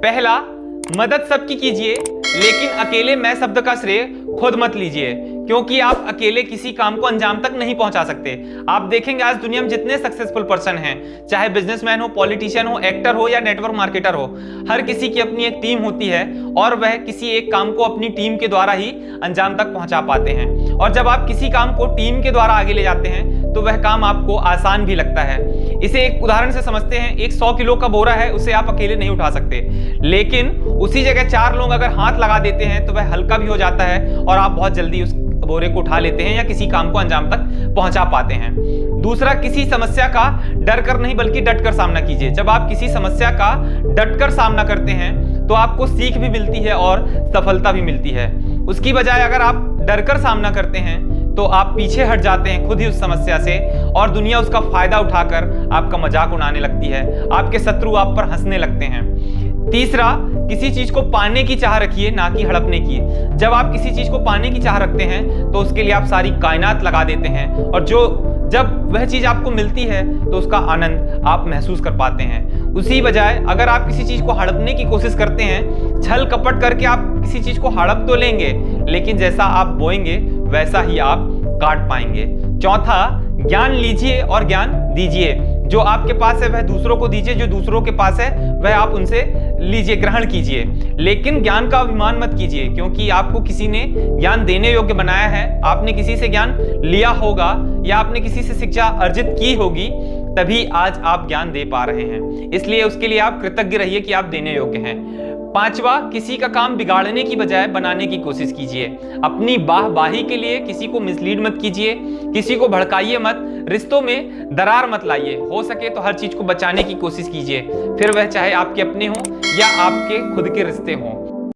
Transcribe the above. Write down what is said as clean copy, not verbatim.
पहला, मदद सबकी कीजिए लेकिन अकेले मैं शब्द का श्रेय खुद मत लीजिए, क्योंकि आप अकेले किसी काम को अंजाम तक नहीं पहुंचा सकते। आप देखेंगे आज दुनिया में जितने सक्सेसफुल पर्सन हैं, चाहे बिजनेसमैन हो, पॉलिटिशियन हो, एक्टर हो या नेटवर्क मार्केटर हो, हर किसी की अपनी एक टीम होती है और वह किसी एक काम को अपनी टीम के द्वारा ही अंजाम तक पहुंचा पाते हैं। और जब आप किसी काम को टीम के द्वारा आगे ले जाते हैं तो वह काम आपको आसान भी लगता है। इसे एक उदाहरण से समझते हैं। एक 100 किलो का बोरा है, उसे आप अकेले नहीं उठा सकते, लेकिन उसी जगह 4 लोग अगर हाथ लगा देते हैं तो वह हल्का भी हो जाता है और आप बहुत जल्दी उस बोरे को उठा लेते हैं या किसी काम को अंजाम तक पहुंचा पाते हैं। दूसरा, किसी समस्या का डर कर नहीं बल्कि डट कर सामना कीजिए। जब आप किसी समस्या का डट कर सामना करते हैं तो आपको सीख भी मिलती है और सफलता भी मिलती है। उसकी बजाय अगर आप डर कर सामना करते हैं तो आप पीछे हट जाते हैं खुद ही उस समस्या से और दुनिया उसका फायदा उठाकर आपका मजाक उड़ाने लगती है, आपके शत्रु आप पर हंसने लगते हैं। तीसरा, किसी चीज को पाने की चाह रखिए, ना कि हड़पने की। जब आप किसी चीज को पाने की चाह रखते हैं तो उसके लिए आप सारी कायनात लगा देते हैं और जब वह चीज आपको मिलती है तो उसका आनंद आप महसूस कर पाते हैं। उसी बजाय अगर आप किसी चीज को हड़पने की कोशिश करते हैं, छल कपट करके आप किसी चीज को हड़प तो लेंगे, लेकिन जैसा आप बोएंगे वैसा ही आप काट पाएंगे। चौथा, ज्ञान लीजिए और ज्ञान दीजिए। जो आपके पास है वह दूसरों को दीजिए, जो दूसरों के पास है वह आप उनसे लीजिए, ग्रहण कीजिए। लेकिन ज्ञान का अभिमान मत कीजिए, क्योंकि आपको किसी ने ज्ञान देने योग्य बनाया है। आपने किसी से ज्ञान लिया होगा या आपने किसी से शिक्षा अर्जित की होगी, तभी आज आप ज्ञान दे पा रहे हैं। इसलिए उसके लिए आप कृतज्ञ रहिए कि आप देने योग्य हैं। पांचवा, किसी का काम बिगाड़ने की बजाय बनाने की कोशिश कीजिए। अपनी वाहवाही के लिए किसी को मिसलीड मत कीजिए, किसी को भड़काइए मत, रिश्तों में दरार मत लाइए। हो सके तो हर चीज को बचाने की कोशिश कीजिए, फिर वह चाहे आपके अपने हों या आपके खुद के रिश्ते हों।